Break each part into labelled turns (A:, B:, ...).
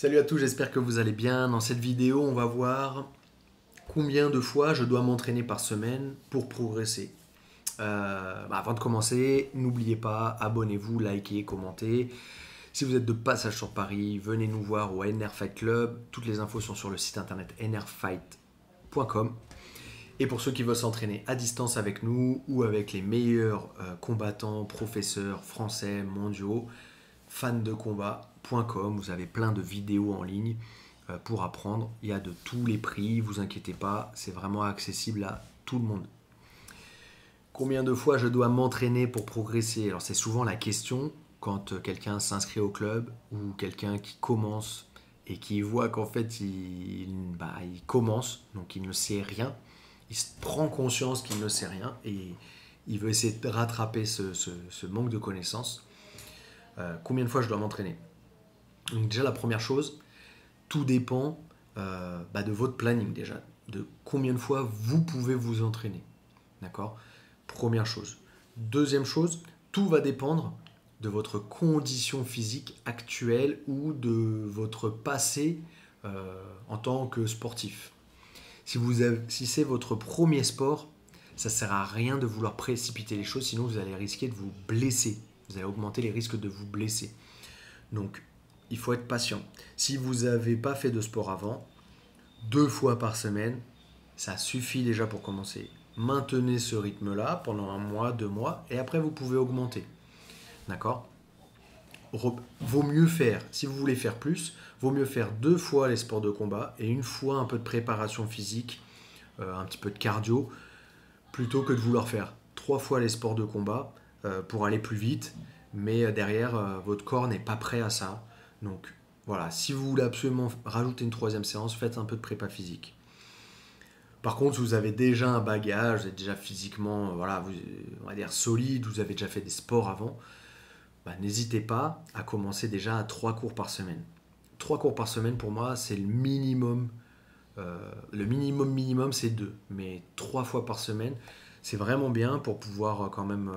A: Salut à tous, j'espère que vous allez bien. Dans cette vidéo, on va voir combien de fois je dois m'entraîner par semaine pour progresser. Avant de commencer, n'oubliez pas, abonnez-vous, likez, commentez. Si vous êtes de passage sur Paris, venez nous voir au NR Fight Club. Toutes les infos sont sur le site internet nrfight.com. Et pour ceux qui veulent s'entraîner à distance avec nous ou avec les meilleurs combattants, professeurs français, mondiaux, fandecombat.com, vous avez plein de vidéos en ligne pour apprendre. Il y a de tous les prix, vous inquiétez pas, c'est vraiment accessible à tout le monde. Combien de fois je dois m'entraîner pour progresser? Alors c'est souvent la question quand quelqu'un s'inscrit au club ou quelqu'un qui commence et qui voit qu'en fait il commence, donc il ne sait rien. Il prend conscience qu'il ne sait rien et il veut essayer de rattraper ce manque de connaissances. Combien de fois je dois m'entraîner? Donc déjà la première chose, tout dépend de votre planning déjà, de combien de fois vous pouvez vous entraîner. D'accord? Première chose. Deuxième chose, tout va dépendre de votre condition physique actuelle ou de votre passé en tant que sportif. Si c'est votre premier sport, ça ne sert à rien de vouloir précipiter les choses, sinon vous allez risquer de vous blesser. Vous allez augmenter les risques de vous blesser. Donc, il faut être patient. Si vous n'avez pas fait de sport avant, 2 fois par semaine, ça suffit déjà pour commencer. Maintenez ce rythme-là pendant 1 mois, 2 mois, et après vous pouvez augmenter. D'accord? Vaut mieux faire, si vous voulez faire plus, vaut mieux faire 2 fois les sports de combat et 1 fois un peu de préparation physique, un petit peu de cardio, plutôt que de vouloir faire 3 fois les sports de combat pour aller plus vite, mais derrière, votre corps n'est pas prêt à ça. Donc voilà, si vous voulez absolument rajouter une troisième séance, faites un peu de prépa physique. Par contre, si vous avez déjà un bagage, vous êtes déjà physiquement, on va dire solide, vous avez déjà fait des sports avant, n'hésitez pas à commencer déjà à 3 cours par semaine. 3 cours par semaine, pour moi, c'est le minimum. Le minimum, c'est 2. Mais 3 fois par semaine, c'est vraiment bien pour pouvoir quand même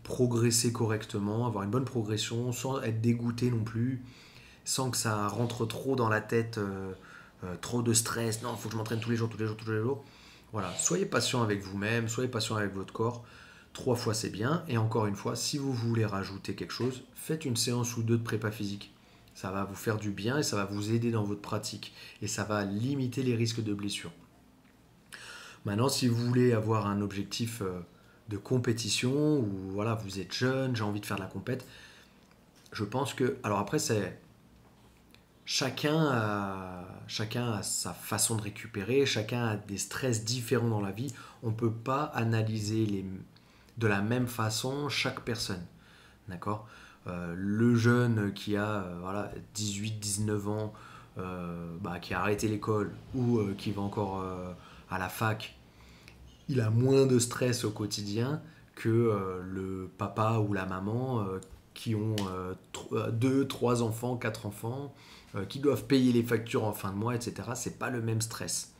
A: progresser correctement, avoir une bonne progression, sans être dégoûté non plus, sans que ça rentre trop dans la tête, trop de stress. Non, il faut que je m'entraîne tous les jours, tous les jours, tous les jours. Voilà, soyez patient avec vous-même, soyez patient avec votre corps. 3 fois, c'est bien. Et encore une fois, si vous voulez rajouter quelque chose, faites une séance ou deux de prépa physique. Ça va vous faire du bien et ça va vous aider dans votre pratique. Et ça va limiter les risques de blessure. Maintenant, si vous voulez avoir un objectif de compétition, ou voilà, vous êtes jeune, j'ai envie de faire de la compète, je pense que... Alors après, c'est... Chacun a sa façon de récupérer, chacun a des stress différents dans la vie. On ne peut pas analyser de la même façon chaque personne. D'accord? Le jeune qui a 18-19 ans, qui a arrêté l'école ou qui va encore à la fac, il a moins de stress au quotidien que le papa ou la maman qui ont 2, 3 enfants, 4 enfants, qui doivent payer les factures en fin de mois, etc. C'est pas le même stress.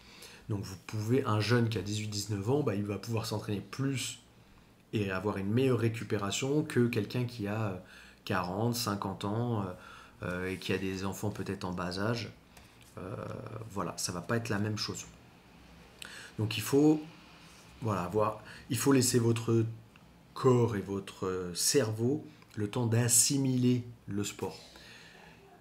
A: Donc un jeune qui a 18-19 ans, il va pouvoir s'entraîner plus et avoir une meilleure récupération que quelqu'un qui a 40, 50 ans et qui a des enfants peut-être en bas âge. Voilà, ça va pas être la même chose. Donc il faut laisser votre corps et votre cerveau le temps d'assimiler le sport.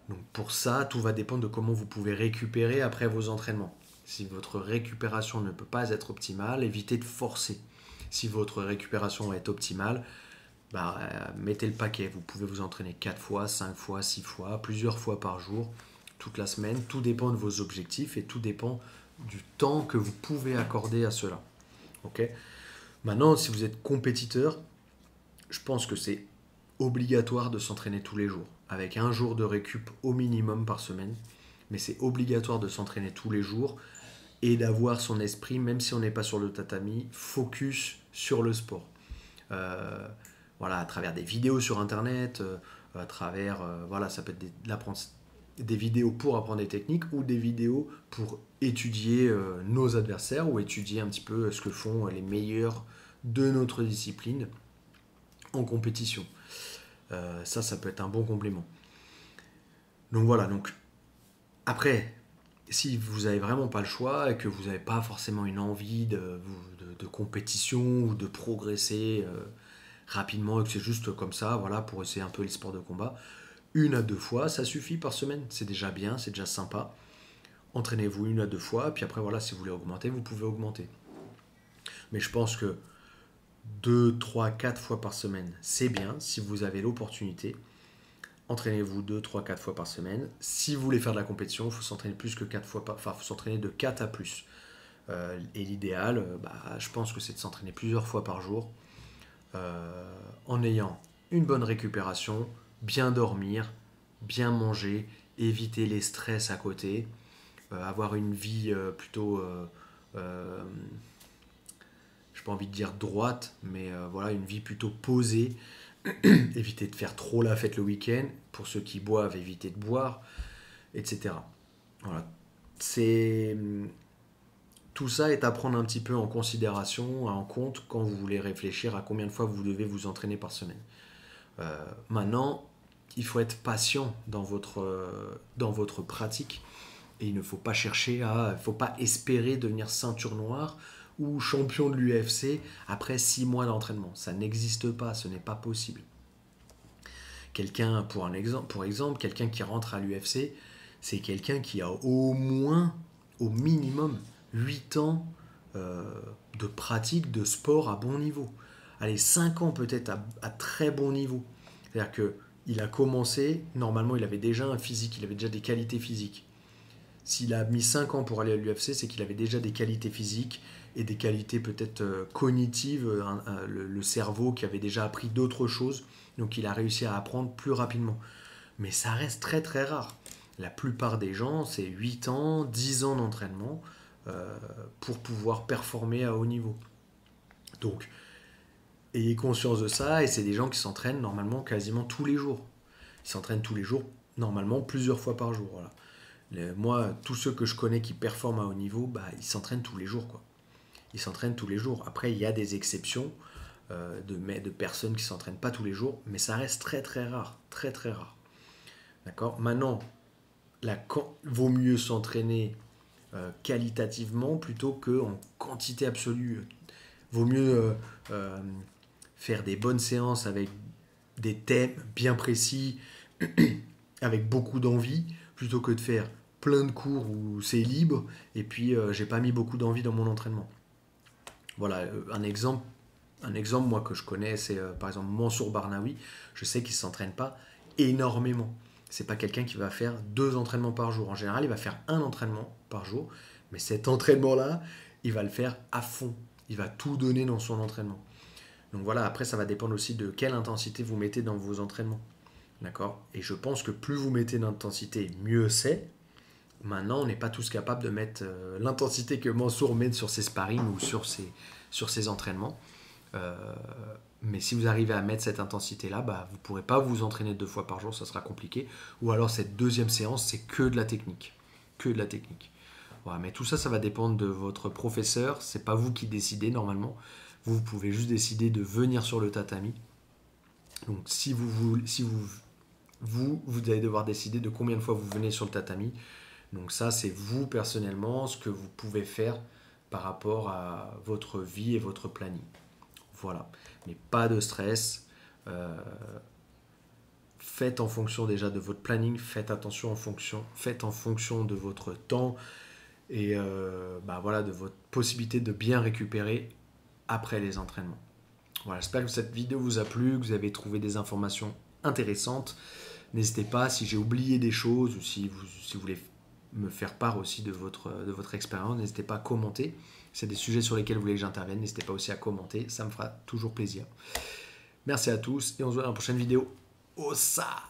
A: Donc pour ça, tout va dépendre de comment vous pouvez récupérer après vos entraînements. Si votre récupération ne peut pas être optimale, évitez de forcer. Si votre récupération est optimale, mettez le paquet. Vous pouvez vous entraîner 4 fois, 5 fois, 6 fois, plusieurs fois par jour, toute la semaine. Tout dépend de vos objectifs et tout dépend du temps que vous pouvez accorder à cela. Ok? Maintenant, si vous êtes compétiteur, je pense que c'est obligatoire de s'entraîner tous les jours, avec un jour de récup au minimum par semaine. Mais c'est obligatoire de s'entraîner tous les jours et d'avoir son esprit, même si on n'est pas sur le tatami, focus sur le sport. À travers des vidéos sur internet, à travers, ça peut être des vidéos pour apprendre des techniques ou des vidéos pour étudier nos adversaires ou étudier un petit peu ce que font les meilleurs de notre discipline en compétition. Ça peut être un bon complément. Donc voilà, Après, si vous n'avez vraiment pas le choix et que vous n'avez pas forcément une envie de compétition ou de progresser rapidement et que c'est juste comme ça, voilà, pour essayer un peu les sports de combat, 1 à 2 fois, ça suffit par semaine. C'est déjà bien, c'est déjà sympa. Entraînez-vous 1 à 2 fois, puis après, voilà, si vous voulez augmenter, vous pouvez augmenter. Mais je pense que 2, 3, 4 fois par semaine, c'est bien si vous avez l'opportunité. Entraînez-vous 2, 3, 4 fois par semaine. Si vous voulez faire de la compétition, il faut s'entraîner plus que 4 fois enfin, il faut s'entraîner de 4 à plus. Et l'idéal, je pense que c'est de s'entraîner plusieurs fois par jour en ayant une bonne récupération, bien dormir, bien manger, éviter les stress à côté, avoir une vie plutôt, j'ai pas envie de dire droite, mais voilà, une vie plutôt posée. Éviter de faire trop la fête le week-end. Pour ceux qui boivent, éviter de boire, etc. Voilà. C'est tout ça est à prendre un petit peu en considération, en compte quand vous voulez réfléchir à combien de fois vous devez vous entraîner par semaine. Maintenant, il faut être patient dans votre pratique et il ne faut pas il faut pas espérer devenir ceinture noire ou champion de l'UFC après 6 mois d'entraînement. Ça n'existe pas, ce n'est pas possible. Pour exemple, quelqu'un qui rentre à l'UFC, c'est quelqu'un qui a au moins, au minimum, 8 ans de pratique de sport à bon niveau. Allez, 5 ans peut-être à très bon niveau. C'est-à-dire qu'il a commencé, normalement il avait déjà un physique, il avait déjà des qualités physiques. S'il a mis 5 ans pour aller à l'UFC, c'est qu'il avait déjà des qualités physiques et des qualités peut-être cognitives, le cerveau qui avait déjà appris d'autres choses, donc il a réussi à apprendre plus rapidement. Mais ça reste très très rare. La plupart des gens, c'est 8 ans, 10 ans d'entraînement pour pouvoir performer à haut niveau. Donc, ayez conscience de ça, et c'est des gens qui s'entraînent normalement quasiment tous les jours. Ils s'entraînent tous les jours, normalement plusieurs fois par jour. Voilà. Moi, tous ceux que je connais qui performent à haut niveau, ils s'entraînent tous les jours, quoi. Ils s'entraînent tous les jours. Après, il y a des exceptions de personnes qui ne s'entraînent pas tous les jours, mais ça reste très très rare. Très très rare. D'accord ? Maintenant, vaut mieux s'entraîner qualitativement plutôt qu'en quantité absolue. Vaut mieux faire des bonnes séances avec des thèmes bien précis, avec beaucoup d'envie, plutôt que de faire plein de cours où c'est libre et puis j'ai pas mis beaucoup d'envie dans mon entraînement. Voilà, un exemple, moi que je connais, c'est par exemple Mansour Barnaoui. Je sais qu'il ne s'entraîne pas énormément. C'est pas quelqu'un qui va faire 2 entraînements par jour. En général, il va faire un entraînement par jour, mais cet entraînement-là, il va le faire à fond. Il va tout donner dans son entraînement. Donc voilà, après, ça va dépendre aussi de quelle intensité vous mettez dans vos entraînements. D'accord ? Et je pense que plus vous mettez d'intensité, mieux c'est. Maintenant, on n'est pas tous capables de mettre l'intensité que Mansour met sur ses sparring ou sur ses entraînements. Mais si vous arrivez à mettre cette intensité-là, vous ne pourrez pas vous entraîner 2 fois par jour, ça sera compliqué. Ou alors cette deuxième séance, c'est que de la technique. Que de la technique. Voilà, mais tout ça, ça va dépendre de votre professeur. C'est pas vous qui décidez normalement. Vous pouvez juste décider de venir sur le tatami. Donc si vous allez devoir décider de combien de fois vous venez sur le tatami. Donc ça, c'est vous personnellement, ce que vous pouvez faire par rapport à votre vie et votre planning. Voilà. Mais pas de stress. Faites en fonction déjà de votre planning. Faites en fonction de votre temps et voilà, de votre possibilité de bien récupérer après les entraînements. Voilà, j'espère que cette vidéo vous a plu, que vous avez trouvé des informations intéressantes. N'hésitez pas, si j'ai oublié des choses ou si vous voulez me faire part aussi de votre expérience, n'hésitez pas à commenter. C'est des sujets sur lesquels vous voulez que j'intervienne, n'hésitez pas aussi à commenter, ça me fera toujours plaisir. Merci à tous et on se voit dans la prochaine vidéo. Ossa!